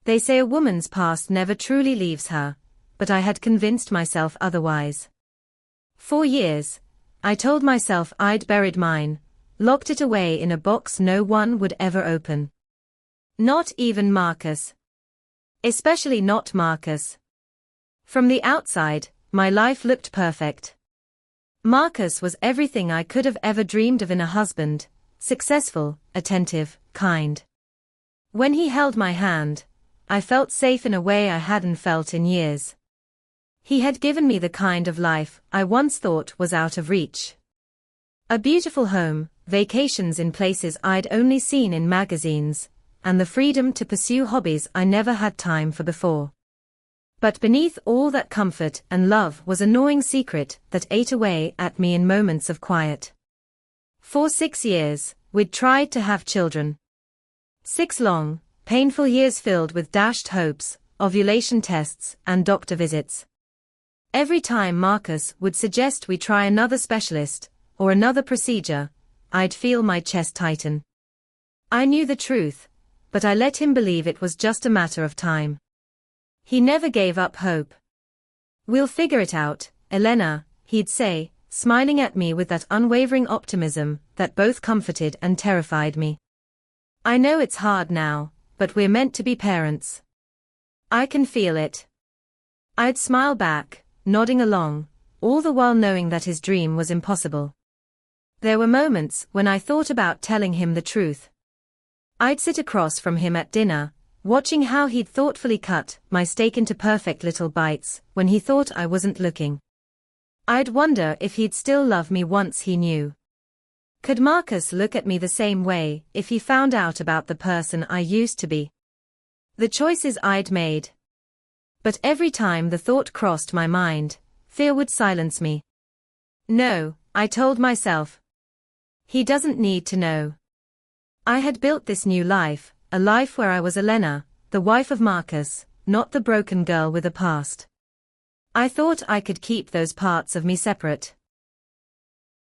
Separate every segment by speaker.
Speaker 1: They say a woman's past never truly leaves her, but I had convinced myself otherwise. For years, I told myself I'd buried mine, locked it away in a box no one would ever open. Not even Marcus. Especially not Marcus. From the outside, my life looked perfect. Marcus was everything I could have ever dreamed of in a husband: successful, attentive, kind. When he held my hand, I felt safe in a way I hadn't felt in years. He had given me the kind of life I once thought was out of reach. A beautiful home, vacations in places I'd only seen in magazines, and the freedom to pursue hobbies I never had time for before. But beneath all that comfort and love was a gnawing secret that ate away at me in moments of quiet. For 6 years, we'd tried to have children. 6 long, painful years filled with dashed hopes, ovulation tests, and doctor visits. Every time Marcus would suggest we try another specialist, or another procedure, I'd feel my chest tighten. I knew the truth, but I let him believe it was just a matter of time. He never gave up hope. "We'll figure it out, Elena," he'd say, smiling at me with that unwavering optimism that both comforted and terrified me. "I know it's hard now, but we're meant to be parents. I can feel it." I'd smile back, nodding along, all the while knowing that his dream was impossible. There were moments when I thought about telling him the truth. I'd sit across from him at dinner, watching how he'd thoughtfully cut my steak into perfect little bites when he thought I wasn't looking. I'd wonder if he'd still love me once he knew. Could Marcus look at me the same way if he found out about the person I used to be? The choices I'd made. But every time the thought crossed my mind, fear would silence me. "No," I told myself. "He doesn't need to know." I had built this new life, a life where I was Elena, the wife of Marcus, not the broken girl with a past. I thought I could keep those parts of me separate.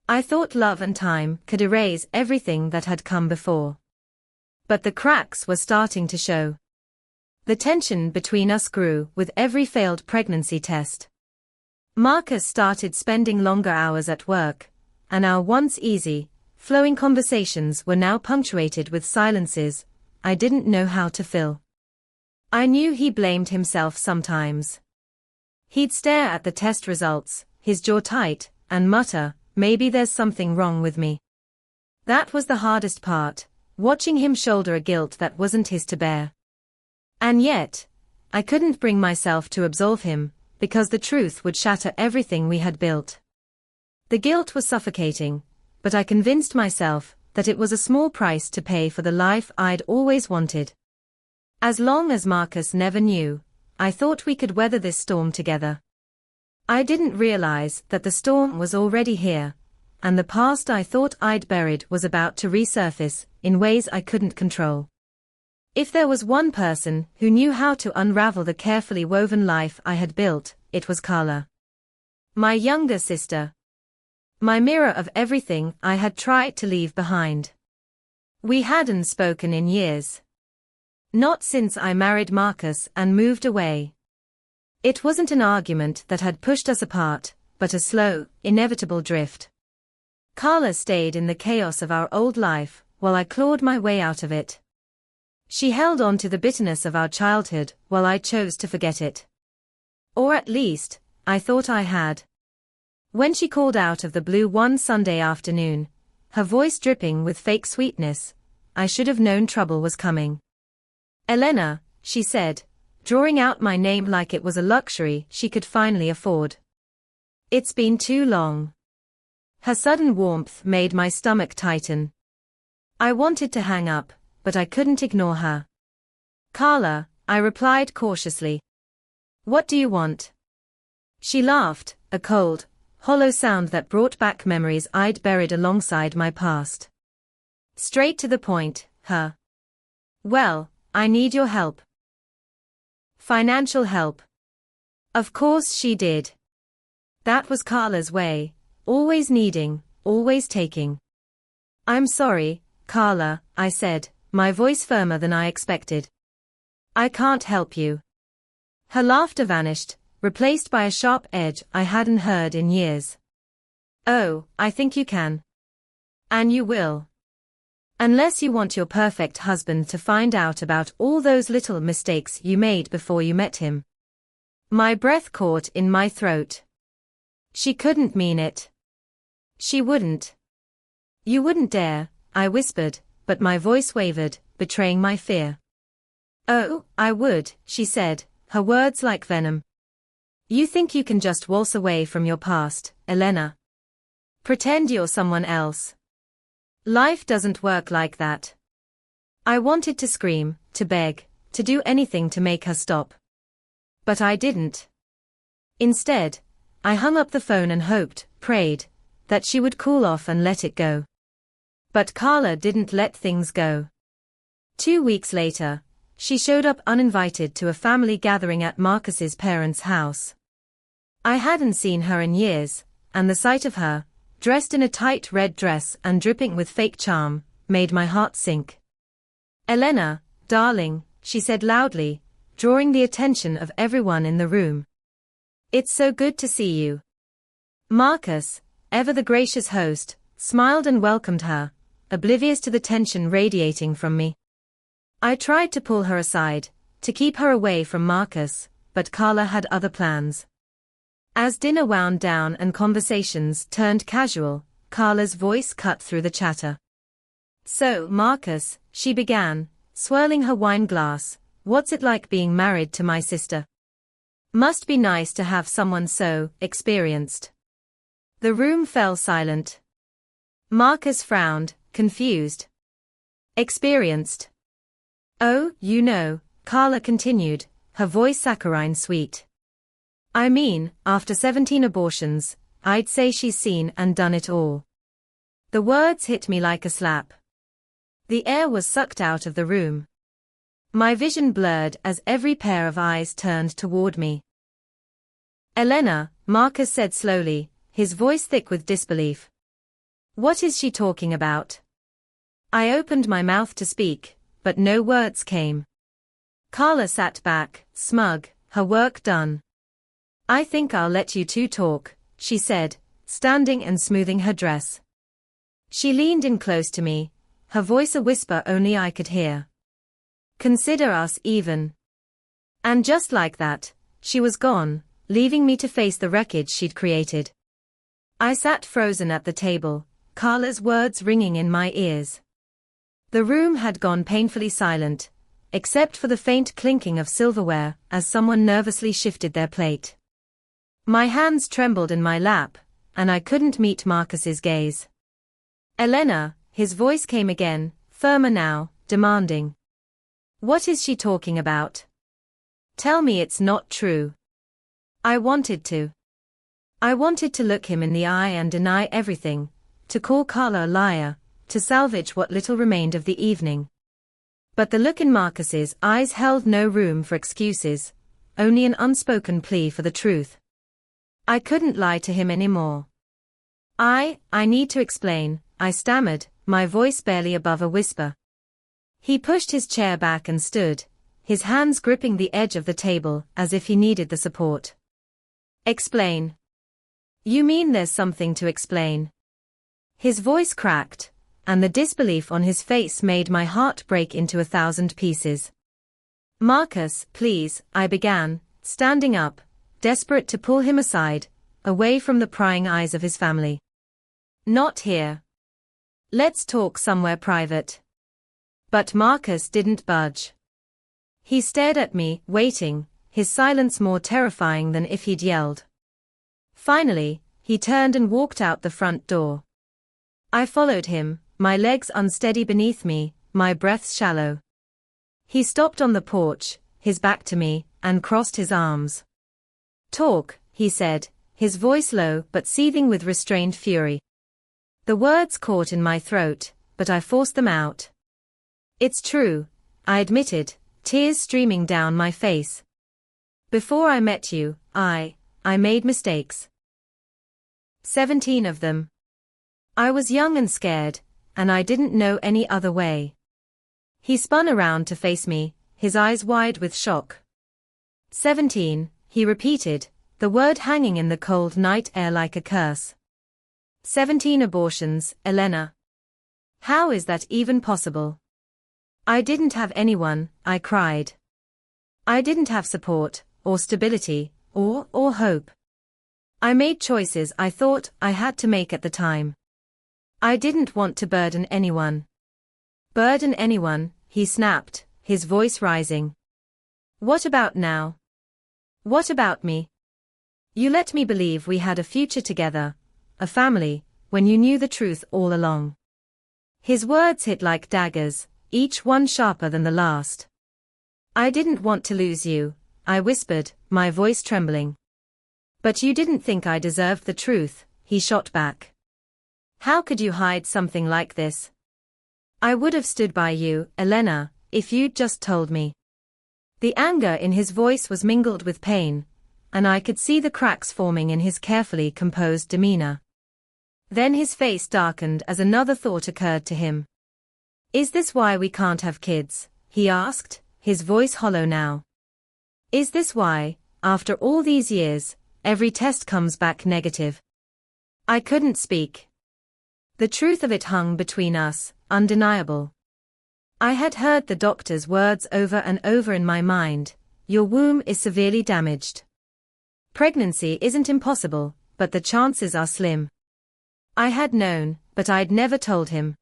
Speaker 1: I thought love and time could erase everything that had come before. But the cracks were starting to show. The tension between us grew with every failed pregnancy test. Marcus started spending longer hours at work, and our once easy, flowing conversations were now punctuated with silences I didn't know how to fill. I knew he blamed himself sometimes. He'd stare at the test results, his jaw tight, and mutter, "Maybe there's something wrong with me." That was the hardest part, watching him shoulder a guilt that wasn't his to bear. And yet, I couldn't bring myself to absolve him, because the truth would shatter everything we had built. The guilt was suffocating, but I convinced myself that it was a small price to pay for the life I'd always wanted. As long as Marcus never knew, I thought we could weather this storm together. I didn't realize that the storm was already here, and the past I thought I'd buried was about to resurface in ways I couldn't control. If there was one person who knew how to unravel the carefully woven life I had built, it was Carla. My younger sister. My mirror of everything I had tried to leave behind. We hadn't spoken in years. Not since I married Marcus and moved away. It wasn't an argument that had pushed us apart, but a slow, inevitable drift. Carla stayed in the chaos of our old life, while I clawed my way out of it. She held on to the bitterness of our childhood, while I chose to forget it. Or at least, I thought I had. When she called out of the blue one Sunday afternoon, her voice dripping with fake sweetness, I should have known trouble was coming. "Elena," she said, drawing out my name like it was a luxury she could finally afford. "It's been too long." Her sudden warmth made my stomach tighten. I wanted to hang up, but I couldn't ignore her. "Carla," I replied cautiously. "What do you want?" She laughed, a cold, hollow sound that brought back memories I'd buried alongside my past. Straight to the point, huh? "Well, I need your help." Financial help. Of course she did. That was Carla's way, always needing, always taking. "I'm sorry, Carla," I said, my voice firmer than I expected. I can't help you. Her laughter vanished, replaced by a sharp edge I hadn't heard in years. Oh, I think you can. And you will. Unless you want your perfect husband to find out about all those little mistakes you made before you met him. My breath caught in my throat. She couldn't mean it. She wouldn't. You wouldn't dare, I whispered, but my voice wavered, betraying my fear. Oh, I would, she said, her words like venom. You think you can just waltz away from your past, Elena? Pretend you're someone else. Life doesn't work like that. I wanted to scream, to beg, to do anything to make her stop. But I didn't. Instead, I hung up the phone and hoped, prayed, that she would cool off and let it go. But Carla didn't let things go. 2 weeks later, she showed up uninvited to a family gathering at Marcus's parents' house. I hadn't seen her in years, and the sight of her, dressed in a tight red dress and dripping with fake charm, made my heart sink. Elena, darling, she said loudly, drawing the attention of everyone in the room. It's so good to see you. Marcus, ever the gracious host, smiled and welcomed her, oblivious to the tension radiating from me. I tried to pull her aside, to keep her away from Marcus, but Carla had other plans. As dinner wound down and conversations turned casual, Carla's voice cut through the chatter. So, Marcus, she began, swirling her wine glass, what's it like being married to my sister? Must be nice to have someone so experienced. The room fell silent. Marcus frowned, confused. Experienced. Oh, you know, Carla continued, her voice saccharine sweet. I mean, after 17 abortions, I'd say she's seen and done it all. The words hit me like a slap. The air was sucked out of the room. My vision blurred as every pair of eyes turned toward me. Elena, Marcus said slowly, his voice thick with disbelief. What is she talking about? I opened my mouth to speak, but no words came. Carla sat back, smug, her work done. I think I'll let you two talk, she said, standing and smoothing her dress. She leaned in close to me, her voice a whisper only I could hear. Consider us even. And just like that, she was gone, leaving me to face the wreckage she'd created. I sat frozen at the table, Carla's words ringing in my ears. The room had gone painfully silent, except for the faint clinking of silverware as someone nervously shifted their plate. My hands trembled in my lap, and I couldn't meet Marcus's gaze. Elena, his voice came again, firmer now, demanding. What is she talking about? Tell me it's not true. I wanted to. I wanted to look him in the eye and deny everything, to call Carla a liar, to salvage what little remained of the evening. But the look in Marcus's eyes held no room for excuses, only an unspoken plea for the truth. I couldn't lie to him anymore. I need to explain, I stammered, my voice barely above a whisper. He pushed his chair back and stood, his hands gripping the edge of the table as if he needed the support. Explain. You mean there's something to explain? His voice cracked, and the disbelief on his face made my heart break into 1,000 pieces. Marcus, please, I began, standing up, desperate to pull him aside, away from the prying eyes of his family. Not here. Let's talk somewhere private. But Marcus didn't budge. He stared at me, waiting, his silence more terrifying than if he'd yelled. Finally, he turned and walked out the front door. I followed him, my legs unsteady beneath me, my breath shallow. He stopped on the porch, his back to me, and crossed his arms. Talk, he said, his voice low but seething with restrained fury. The words caught in my throat, but I forced them out. It's true, I admitted, tears streaming down my face. Before I met you, I made mistakes. 17 of them. I was young and scared, and I didn't know any other way. He spun around to face me, his eyes wide with shock. 17, he repeated, the word hanging in the cold night air like a curse. 17 abortions, Elena. How is that even possible? I didn't have anyone, I cried. I didn't have support, or stability, or hope. I made choices I thought I had to make at the time. I didn't want to burden anyone. Burden anyone, he snapped, his voice rising. What about now? What about me? You let me believe we had a future together, a family, when you knew the truth all along. His words hit like daggers, each one sharper than the last. I didn't want to lose you, I whispered, my voice trembling. But you didn't think I deserved the truth, he shot back. How could you hide something like this? I would have stood by you, Elena, if you'd just told me. The anger in his voice was mingled with pain, and I could see the cracks forming in his carefully composed demeanor. Then his face darkened as another thought occurred to him. Is this why we can't have kids? He asked, his voice hollow now. Is this why, after all these years, every test comes back negative? I couldn't speak. The truth of it hung between us, undeniable. I had heard the doctor's words over and over in my mind, your womb is severely damaged. Pregnancy isn't impossible, but the chances are slim. I had known, but I'd never told him.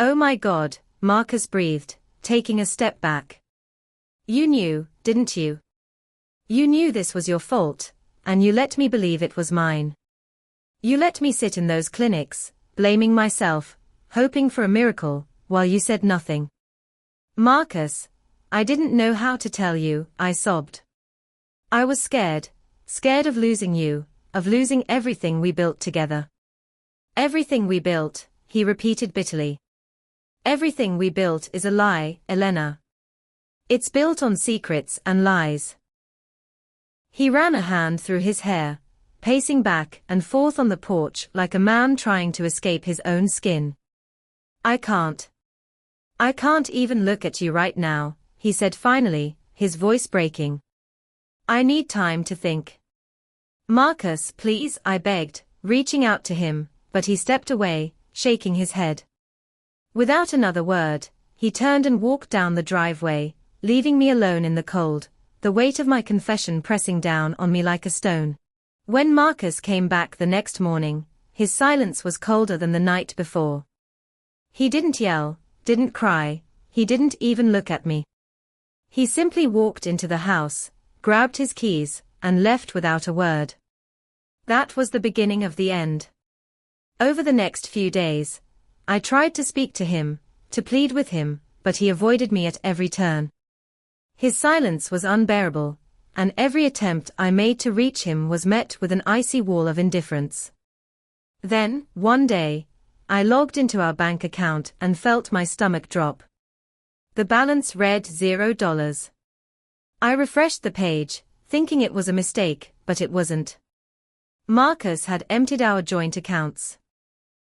Speaker 1: Oh my God, Marcus breathed, taking a step back. You knew, didn't you? You knew this was your fault, and you let me believe it was mine. You let me sit in those clinics, blaming myself, hoping for a miracle, while you said nothing. Marcus, I didn't know how to tell you, I sobbed. I was scared of losing you, of losing everything we built together. Everything we built, he repeated bitterly. Everything we built is a lie, Elena. It's built on secrets and lies. He ran a hand through his hair, pacing back and forth on the porch like a man trying to escape his own skin. I can't even look at you right now, he said finally, his voice breaking. I need time to think. Marcus, please, I begged, reaching out to him, but he stepped away, shaking his head. Without another word, he turned and walked down the driveway, leaving me alone in the cold, the weight of my confession pressing down on me like a stone. When Marcus came back the next morning, his silence was colder than the night before. He didn't yell, didn't cry, he didn't even look at me. He simply walked into the house, grabbed his keys, and left without a word. That was the beginning of the end. Over the next few days, I tried to speak to him, to plead with him, but he avoided me at every turn. His silence was unbearable, and every attempt I made to reach him was met with an icy wall of indifference. Then, one day, I logged into our bank account and felt my stomach drop. The balance read $0. I refreshed the page, thinking it was a mistake, but it wasn't. Marcus had emptied our joint accounts.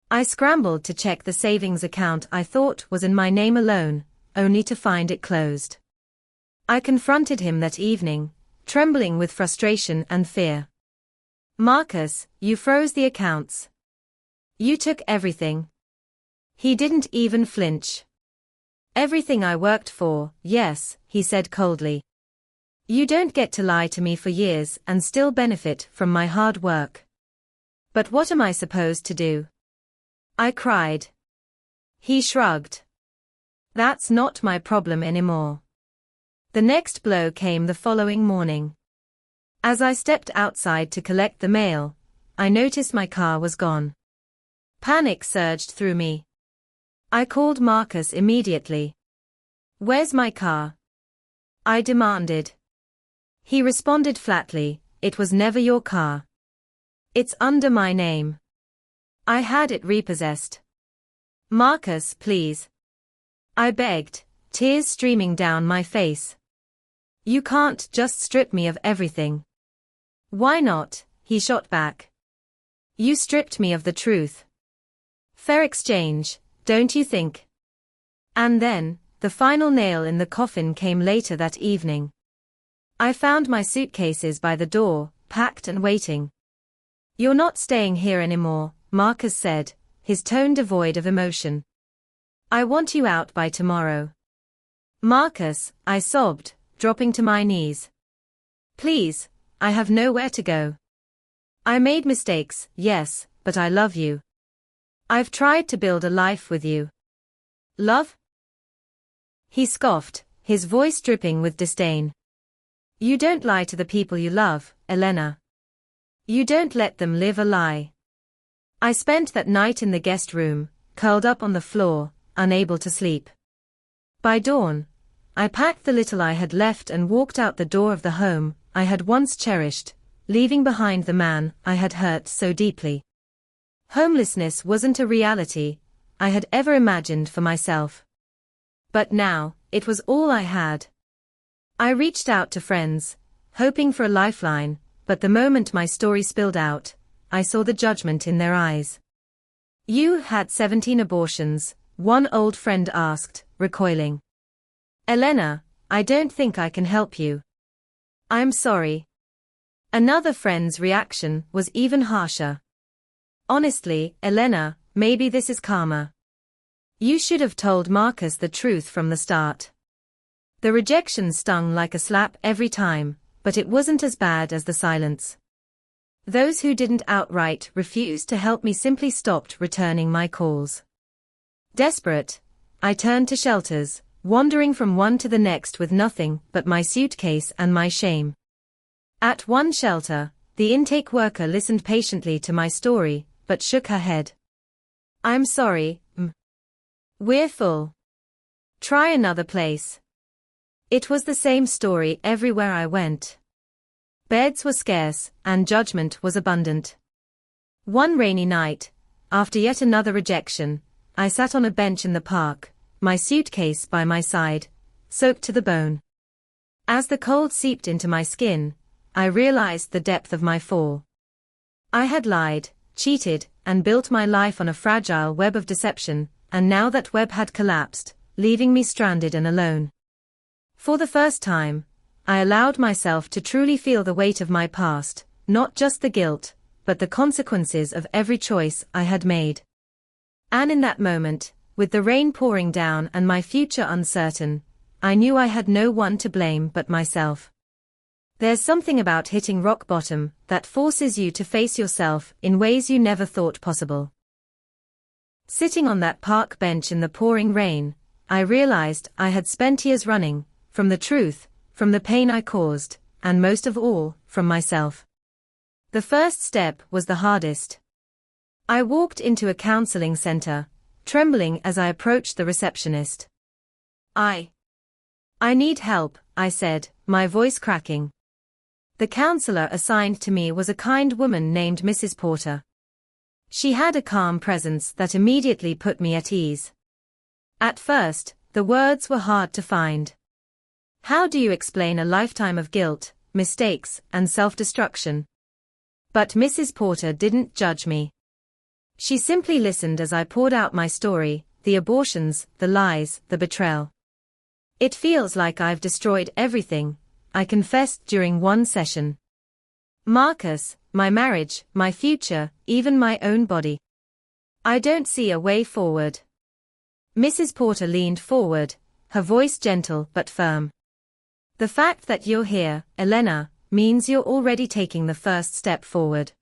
Speaker 1: I scrambled to check the savings account I thought was in my name alone, only to find it closed. I confronted him that evening, trembling with frustration and fear. Marcus, you froze the accounts. You took everything. He didn't even flinch. Everything I worked for, yes, he said coldly. You don't get to lie to me for years and still benefit from my hard work. But what am I supposed to do? I cried. He shrugged. That's not my problem anymore. The next blow came the following morning. As I stepped outside to collect the mail, I noticed my car was gone. Panic surged through me. I called Marcus immediately. Where's my car? I demanded. He responded flatly, it was never your car. It's under my name. I had it repossessed. Marcus, please. I begged, tears streaming down my face. You can't just strip me of everything. Why not? He shot back. You stripped me of the truth. Fair exchange, don't you think? And then, The final nail in the coffin came later that evening. I found my suitcases by the door, packed and waiting. "You're not staying here anymore," Marcus said, his tone devoid of emotion. "I want you out by tomorrow." "Marcus," I sobbed, dropping to my knees. "Please, I have nowhere to go. I made mistakes, yes, but I love you. I've tried to build a life with you." "Love?" He scoffed, his voice dripping with disdain. "You don't lie to the people you love, Elena. You don't let them live a lie." I spent that night in the guest room, curled up on the floor, unable to sleep. By dawn, I packed the little I had left and walked out the door of the home I had once cherished, leaving behind the man I had hurt so deeply. Homelessness wasn't a reality I had ever imagined for myself. But now, it was all I had. I reached out to friends, hoping for a lifeline, but the moment my story spilled out, I saw the judgment in their eyes. "You had 17 abortions," one old friend asked, recoiling. "Elena, I don't think I can help you." "I'm sorry." Another friend's reaction was even harsher. "Honestly, Elena, maybe this is karma. You should have told Marcus the truth from the start." The rejection stung like a slap every time, but it wasn't as bad as the silence. Those who didn't outright refuse to help me simply stopped returning my calls. Desperate, I turned to shelters, wandering from one to the next with nothing but my suitcase and my shame. At one shelter, the intake worker listened patiently to my story, but shook her head. "I'm sorry, we're full. Try another place." It was the same story everywhere I went. Beds were scarce, and judgment was abundant. One rainy night, after yet another rejection, I sat on a bench in the park, my suitcase by my side, soaked to the bone. As the cold seeped into my skin, I realized the depth of my fall. I had lied, cheated, and built my life on a fragile web of deception, and now that web had collapsed, leaving me stranded and alone. For the first time, I allowed myself to truly feel the weight of my past, not just the guilt, but the consequences of every choice I had made. And in that moment, with the rain pouring down and my future uncertain, I knew I had no one to blame but myself. There's something about hitting rock bottom that forces you to face yourself in ways you never thought possible. Sitting on that park bench in the pouring rain, I realized I had spent years running from the truth, from the pain I caused, and most of all, from myself. The first step was the hardest. I walked into a counseling center, trembling as I approached the receptionist. I need help," I said, my voice cracking. The counselor assigned to me was a kind woman named Mrs. Porter. She had a calm presence that immediately put me at ease. At first, the words were hard to find. How do you explain a lifetime of guilt, mistakes, and self-destruction? But Mrs. Porter didn't judge me. She simply listened as I poured out my story, the abortions, the lies, the betrayal. "It feels like I've destroyed everything," I confessed during one session. "Marcus, my marriage, my future, even my own body. I don't see a way forward." Mrs. Porter leaned forward, her voice gentle but firm. "The fact that you're here, Elena, means you're already taking the first step forward.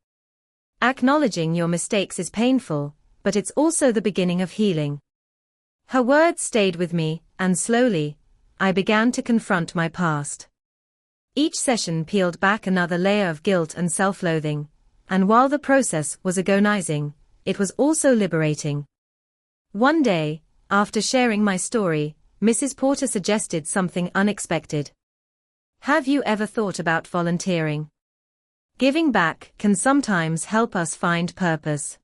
Speaker 1: Acknowledging your mistakes is painful, but it's also the beginning of healing." Her words stayed with me, and slowly, I began to confront my past. Each session peeled back another layer of guilt and self-loathing, and while the process was agonizing, it was also liberating. One day, after sharing my story, Mrs. Porter suggested something unexpected. "Have you ever thought about volunteering? Giving back can sometimes help us find purpose."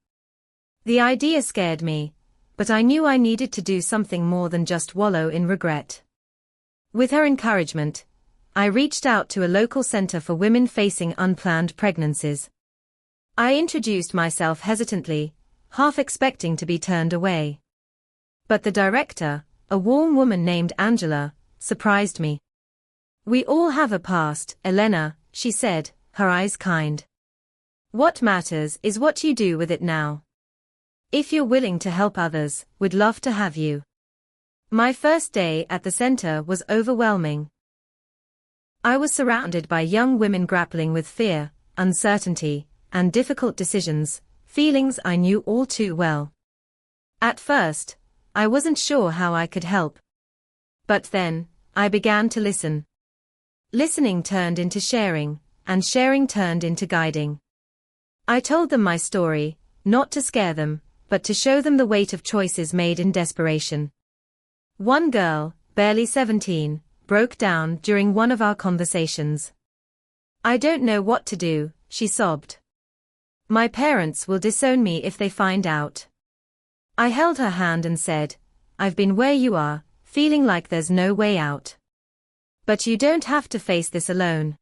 Speaker 1: The idea scared me, but I knew I needed to do something more than just wallow in regret. With her encouragement, I reached out to a local center for women facing unplanned pregnancies. I introduced myself hesitantly, half expecting to be turned away. But the director, a a warm woman named Angela, surprised me. "We all have a past, Elena," she said, her eyes kind. "What matters is what you do with it now. If you're willing to help others, we'd love to have you." My first day at the center was overwhelming. I was surrounded by young women grappling with fear, uncertainty, and difficult decisions, feelings I knew all too well. At first, I wasn't sure how I could help. But then, I began to listen. Listening turned into sharing, and sharing turned into guiding. I told them my story, not to scare them, but to show them the weight of choices made in desperation. One girl, barely 17, broke down during one of our conversations. "I don't know what to do," she sobbed. "My parents will disown me if they find out." I held her hand and said, "I've been where you are, feeling like there's no way out. But you don't have to face this alone.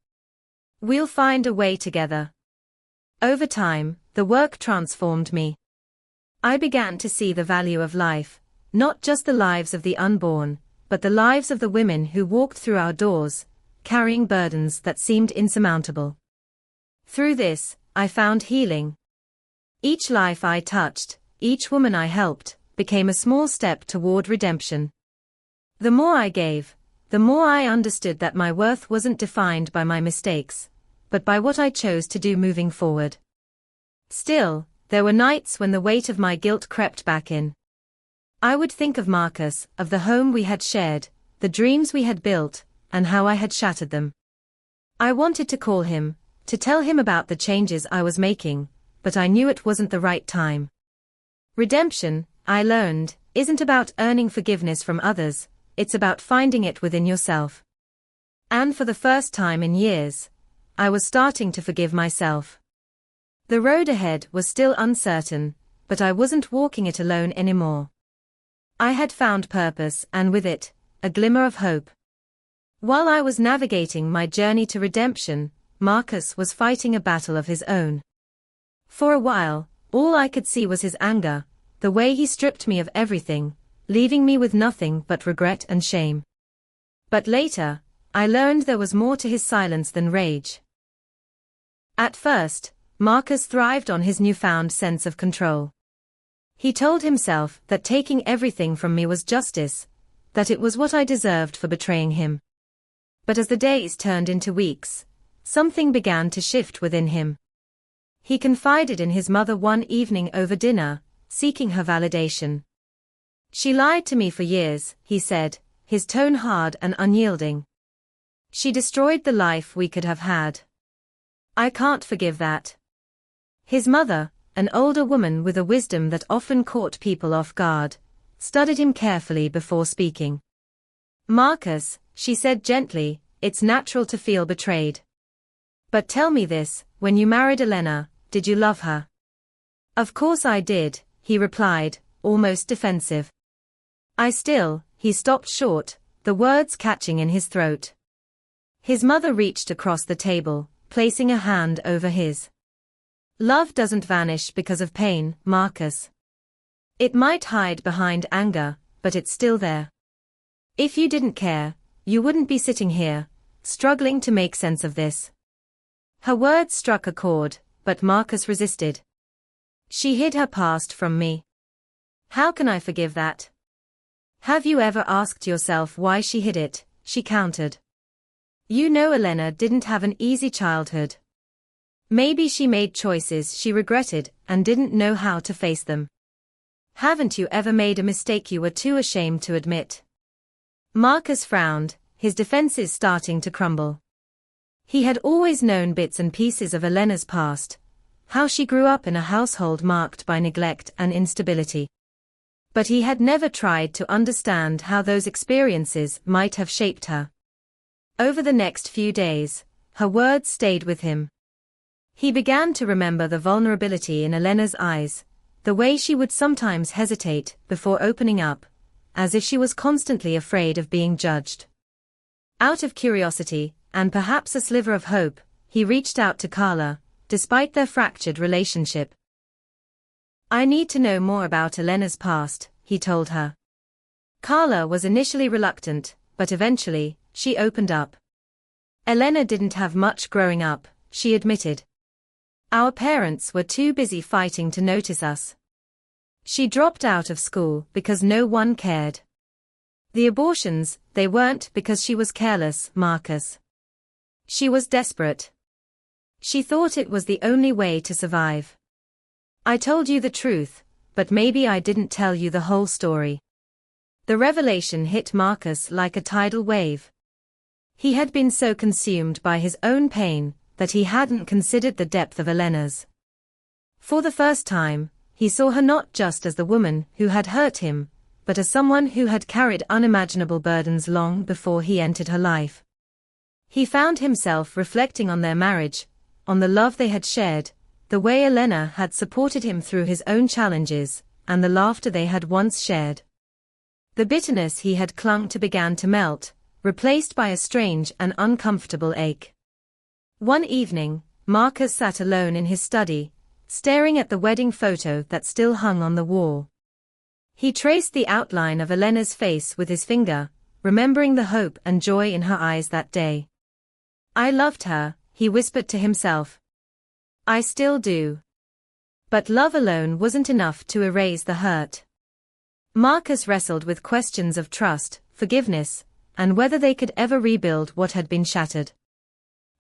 Speaker 1: We'll find a way together." Over time, the work transformed me. I began to see the value of life, not just the lives of the unborn, but the lives of the women who walked through our doors, carrying burdens that seemed insurmountable. Through this, I found healing. Each life I touched, each woman I helped, became a small step toward redemption. The more I gave, the more I understood that my worth wasn't defined by my mistakes, but by what I chose to do moving forward. Still, there were nights when the weight of my guilt crept back in. I would think of Marcus, of the home we had shared, the dreams we had built, and how I had shattered them. I wanted to call him, to tell him about the changes I was making, but I knew it wasn't the right time. Redemption, I learned, isn't about earning forgiveness from others, it's about finding it within yourself. And for the first time in years, I was starting to forgive myself. The road ahead was still uncertain, but I wasn't walking it alone anymore. I had found purpose and with it, a glimmer of hope. While I was navigating my journey to redemption, Marcus was fighting a battle of his own. For a while, all I could see was his anger, the way he stripped me of everything, leaving me with nothing but regret and shame. But later, I learned there was more to his silence than rage. At first, Marcus thrived on his newfound sense of control. He told himself that taking everything from me was justice, that it was what I deserved for betraying him. But as the days turned into weeks, something began to shift within him. He confided in his mother one evening over dinner, seeking her validation. "She lied to me for years," he said, his tone hard and unyielding. "She destroyed the life we could have had. I can't forgive that." His mother, an older woman with a wisdom that often caught people off guard, studied him carefully before speaking. "Marcus," she said gently, "it's natural to feel betrayed. But tell me this, when you married Elena, did you love her?" "Of course I did," he replied, almost defensive. He stopped short, the words catching in his throat. His mother reached across the table, placing a hand over his. "Love doesn't vanish because of pain, Marcus. It might hide behind anger, but it's still there. If you didn't care, you wouldn't be sitting here, struggling to make sense of this." Her words struck a chord, but Marcus resisted. "She hid her past from me. How can I forgive that?" "Have you ever asked yourself why she hid it?" she countered. "You know Elena didn't have an easy childhood. Maybe she made choices she regretted and didn't know how to face them. Haven't you ever made a mistake you were too ashamed to admit?" Marcus frowned, his defenses starting to crumble. He had always known bits and pieces of Elena's past, how she grew up in a household marked by neglect and instability. But he had never tried to understand how those experiences might have shaped her. Over the next few days, her words stayed with him. He began to remember the vulnerability in Elena's eyes, the way she would sometimes hesitate before opening up, as if she was constantly afraid of being judged. Out of curiosity, and perhaps a sliver of hope, he reached out to Carla, despite their fractured relationship. "I need to know more about Elena's past," he told her. Carla was initially reluctant, but eventually, she opened up. Elena didn't have much growing up, she admitted. Our parents were too busy fighting to notice us. She dropped out of school because no one cared. The abortions, they weren't because she was careless, Marcus. She was desperate. She thought it was the only way to survive. I told you the truth, but maybe I didn't tell you the whole story. The revelation hit Marcus like a tidal wave. He had been so consumed by his own pain that he hadn't considered the depth of Elena's. For the first time, he saw her not just as the woman who had hurt him, but as someone who had carried unimaginable burdens long before he entered her life. He found himself reflecting on their marriage, on the love they had shared, the way Elena had supported him through his own challenges, and the laughter they had once shared. The bitterness he had clung to began to melt, replaced by a strange and uncomfortable ache. One evening, Marcus sat alone in his study, staring at the wedding photo that still hung on the wall. He traced the outline of Elena's face with his finger, remembering the hope and joy in her eyes that day. I loved her, he whispered to himself. I still do. But love alone wasn't enough to erase the hurt. Marcus wrestled with questions of trust, forgiveness, and whether they could ever rebuild what had been shattered.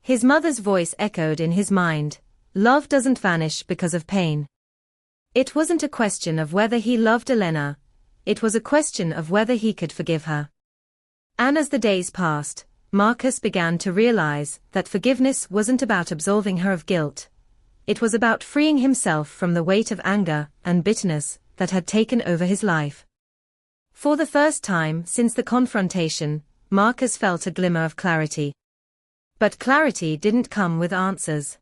Speaker 1: His mother's voice echoed in his mind, love doesn't vanish because of pain. It wasn't a question of whether he loved Elena, it was a question of whether he could forgive her. And as the days passed, Marcus began to realize that forgiveness wasn't about absolving her of guilt. It was about freeing himself from the weight of anger and bitterness that had taken over his life. For the first time since the confrontation, Marcus felt a glimmer of clarity. But clarity didn't come with answers.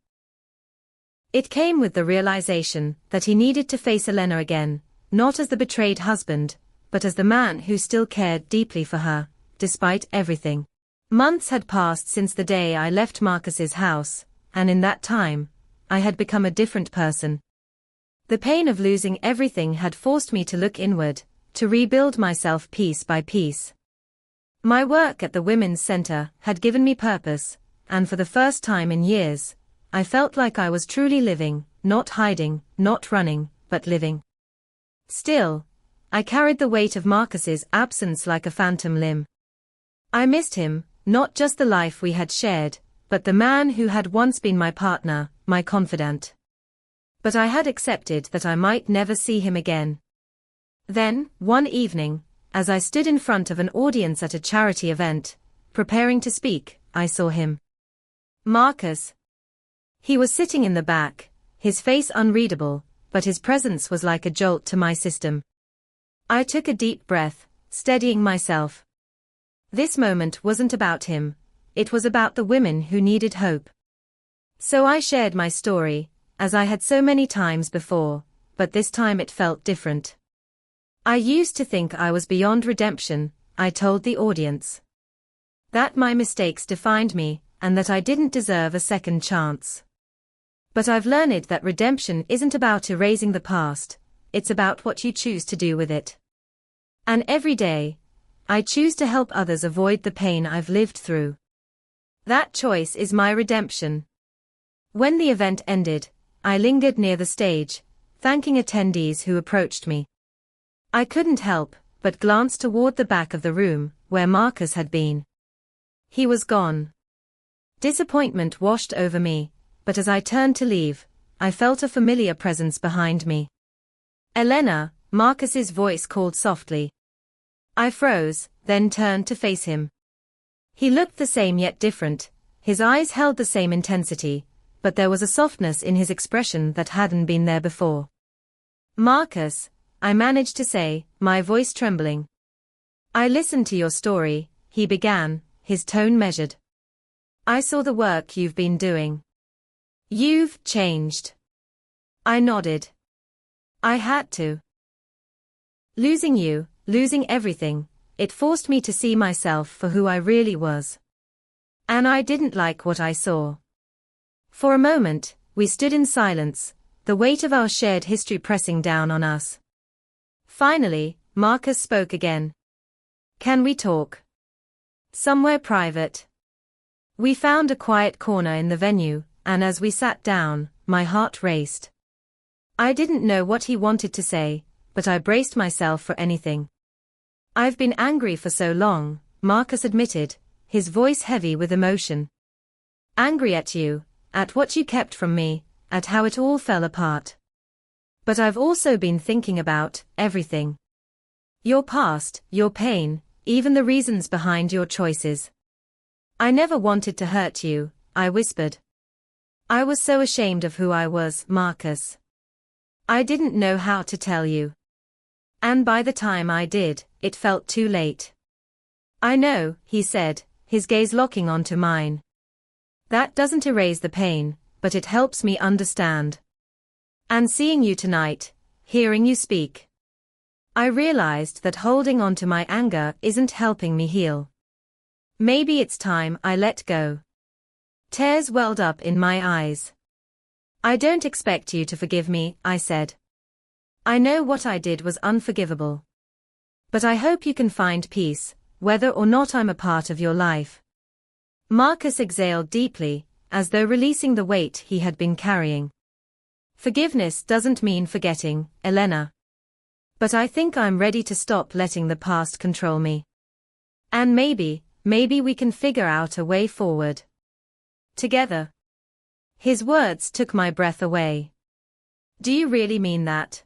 Speaker 1: It came with the realization that he needed to face Elena again, not as the betrayed husband, but as the man who still cared deeply for her, despite everything. Months had passed since the day I left Marcus's house, and in that time, I had become a different person. The pain of losing everything had forced me to look inward, to rebuild myself piece by piece. My work at the Women's Center had given me purpose, and for the first time in years, I felt like I was truly living, not hiding, not running, but living. Still, I carried the weight of Marcus's absence like a phantom limb. I missed him, not just the life we had shared, but the man who had once been my partner, my confidant. But I had accepted that I might never see him again. Then, one evening, as I stood in front of an audience at a charity event, preparing to speak, I saw him. Marcus. He was sitting in the back, his face unreadable, but his presence was like a jolt to my system. I took a deep breath, steadying myself. This moment wasn't about him, it was about the women who needed hope. So I shared my story, as I had so many times before, but this time it felt different. I used to think I was beyond redemption, I told the audience. That my mistakes defined me, and that I didn't deserve a second chance. But I've learned that redemption isn't about erasing the past, it's about what you choose to do with it. And every day, I choose to help others avoid the pain I've lived through. That choice is my redemption. When the event ended, I lingered near the stage, thanking attendees who approached me. I couldn't help but glance toward the back of the room, where Marcus had been. He was gone. Disappointment washed over me, but as I turned to leave, I felt a familiar presence behind me. Elena, Marcus's voice called softly. I froze, then turned to face him. He looked the same yet different, his eyes held the same intensity, but there was a softness in his expression that hadn't been there before. Marcus, I managed to say, my voice trembling. I listened to your story, he began, his tone measured. I saw the work you've been doing. You've changed. I nodded. I had to. Losing you, losing everything, it forced me to see myself for who I really was. And I didn't like what I saw. For a moment, we stood in silence, the weight of our shared history pressing down on us. Finally, Marcus spoke again. Can we talk? Somewhere private. We found a quiet corner in the venue, and as we sat down, my heart raced. I didn't know what he wanted to say, but I braced myself for anything. I've been angry for so long, Marcus admitted, his voice heavy with emotion. Angry at you, at what you kept from me, at how it all fell apart. But I've also been thinking about everything. Your past, your pain, even the reasons behind your choices. I never wanted to hurt you, I whispered. I was so ashamed of who I was, Marcus. I didn't know how to tell you. And by the time I did, it felt too late. I know, he said, his gaze locking onto mine. That doesn't erase the pain, but it helps me understand. And seeing you tonight, hearing you speak, I realized that holding on to my anger isn't helping me heal. Maybe it's time I let go. Tears welled up in my eyes. I don't expect you to forgive me, I said. I know what I did was unforgivable. But I hope you can find peace, whether or not I'm a part of your life. Marcus exhaled deeply, as though releasing the weight he had been carrying. Forgiveness doesn't mean forgetting, Elena. But I think I'm ready to stop letting the past control me. And maybe we can figure out a way forward. Together. His words took my breath away. Do you really mean that?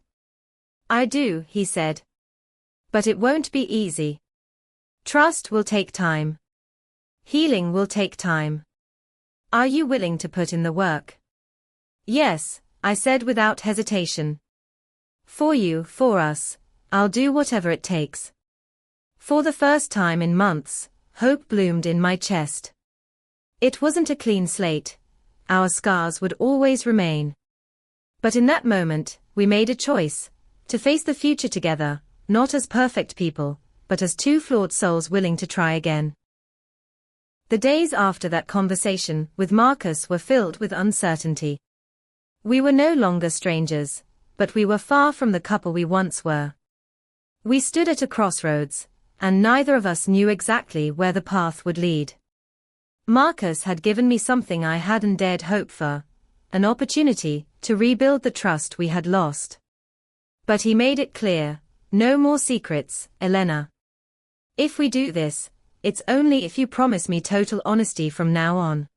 Speaker 1: I do, he said. But it won't be easy. Trust will take time. Healing will take time. Are you willing to put in the work? Yes, I said without hesitation. For you, for us, I'll do whatever it takes. For the first time in months, hope bloomed in my chest. It wasn't a clean slate. Our scars would always remain. But in that moment, we made a choice, to face the future together, not as perfect people, but as two flawed souls willing to try again. The days after that conversation with Marcus were filled with uncertainty. We were no longer strangers, but we were far from the couple we once were. We stood at a crossroads, and neither of us knew exactly where the path would lead. Marcus had given me something I hadn't dared hope for, an opportunity to rebuild the trust we had lost. But he made it clear, no more secrets, Elena. If we do this, it's only if you promise me total honesty from now on.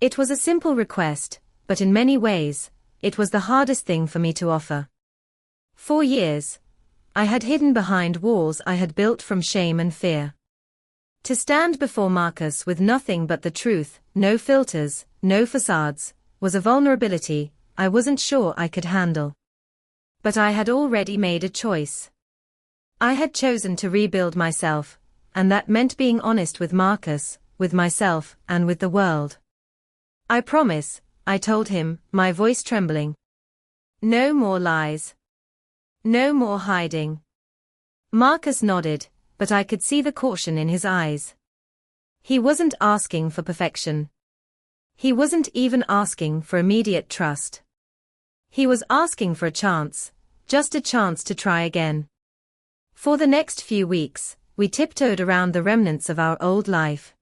Speaker 1: It was a simple request, but in many ways, it was the hardest thing for me to offer. For years, I had hidden behind walls I had built from shame and fear. To stand before Marcus with nothing but the truth, no filters, no facades, was a vulnerability I wasn't sure I could handle. But I had already made a choice. I had chosen to rebuild myself, and that meant being honest with Marcus, with myself, and with the world. I promise, I told him, my voice trembling. No more lies. No more hiding. Marcus nodded, but I could see the caution in his eyes. He wasn't asking for perfection. He wasn't even asking for immediate trust. He was asking for a chance, just a chance to try again. For the next few weeks, we tiptoed around the remnants of our old life.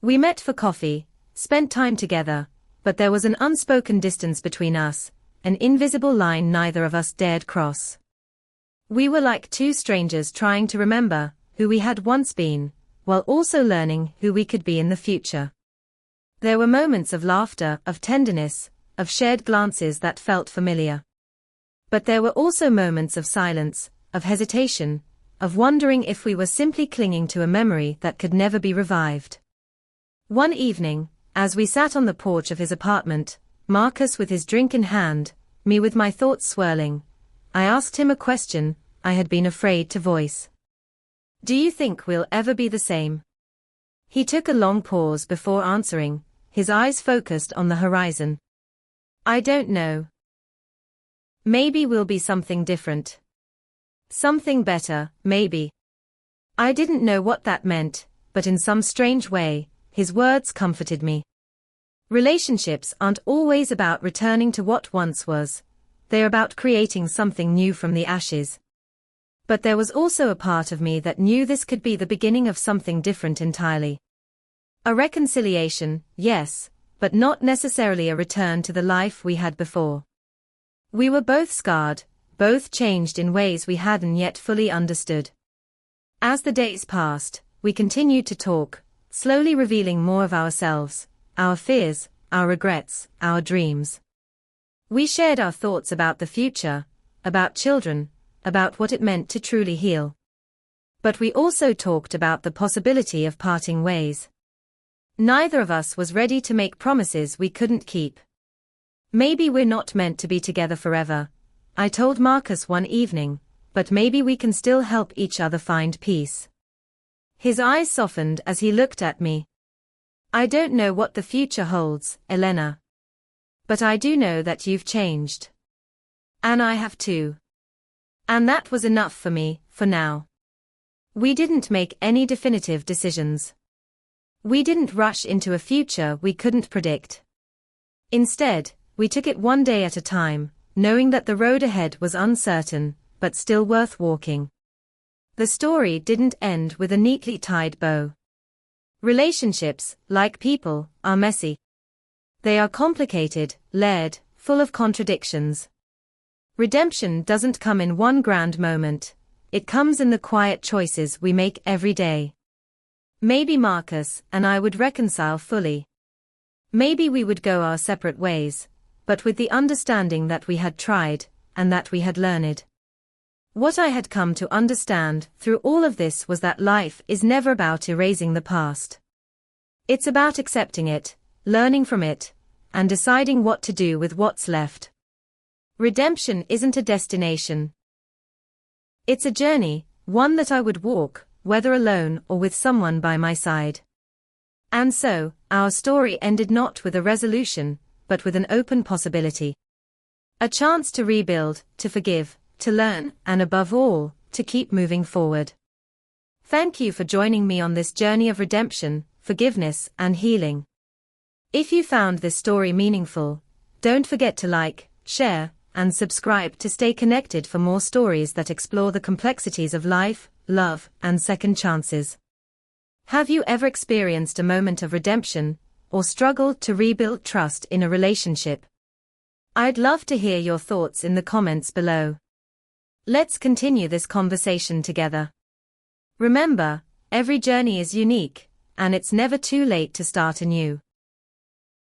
Speaker 1: We met for coffee, spent time together, but there was an unspoken distance between us, an invisible line neither of us dared cross. We were like two strangers trying to remember who we had once been, while also learning who we could be in the future. There were moments of laughter, of tenderness, of shared glances that felt familiar. But there were also moments of silence, of hesitation, of wondering if we were simply clinging to a memory that could never be revived. One evening, as we sat on the porch of his apartment, Marcus with his drink in hand, me with my thoughts swirling, I asked him a question I had been afraid to voice. Do you think we'll ever be the same? He took a long pause before answering, his eyes focused on the horizon. I don't know. Maybe we'll be something different. Something better, maybe. I didn't know what that meant, but in some strange way, his words comforted me. Relationships aren't always about returning to what once was. They're about creating something new from the ashes. But there was also a part of me that knew this could be the beginning of something different entirely. A reconciliation, yes, but not necessarily a return to the life we had before. We were both scarred, both changed in ways we hadn't yet fully understood. As the days passed, we continued to talk, slowly revealing more of ourselves, our fears, our regrets, our dreams. We shared our thoughts about the future, about children, about what it meant to truly heal. But we also talked about the possibility of parting ways. Neither of us was ready to make promises we couldn't keep. Maybe we're not meant to be together forever, I told Marcus one evening, but maybe we can still help each other find peace. His eyes softened as he looked at me. I don't know what the future holds, Elena. But I do know that you've changed. And I have too. And that was enough for me, for now. We didn't make any definitive decisions. We didn't rush into a future we couldn't predict. Instead, we took it one day at a time, knowing that the road ahead was uncertain, but still worth walking. The story didn't end with a neatly tied bow. Relationships, like people, are messy. They are complicated, layered, full of contradictions. Redemption doesn't come in one grand moment, it comes in the quiet choices we make every day. Maybe Marcus and I would reconcile fully. Maybe we would go our separate ways, but with the understanding that we had tried, and that we had learned. What I had come to understand through all of this was that life is never about erasing the past. It's about accepting it, learning from it, and deciding what to do with what's left. Redemption isn't a destination. It's a journey, one that I would walk, whether alone or with someone by my side. And so, our story ended not with a resolution, but with an open possibility. A chance to rebuild, to forgive, to learn, and above all, to keep moving forward. Thank you for joining me on this journey of redemption, forgiveness, and healing. If you found this story meaningful, don't forget to like, share, and subscribe to stay connected for more stories that explore the complexities of life, love, and second chances. Have you ever experienced a moment of redemption, or struggled to rebuild trust in a relationship? I'd love to hear your thoughts in the comments below. Let's continue this conversation together. Remember, every journey is unique, and it's never too late to start anew.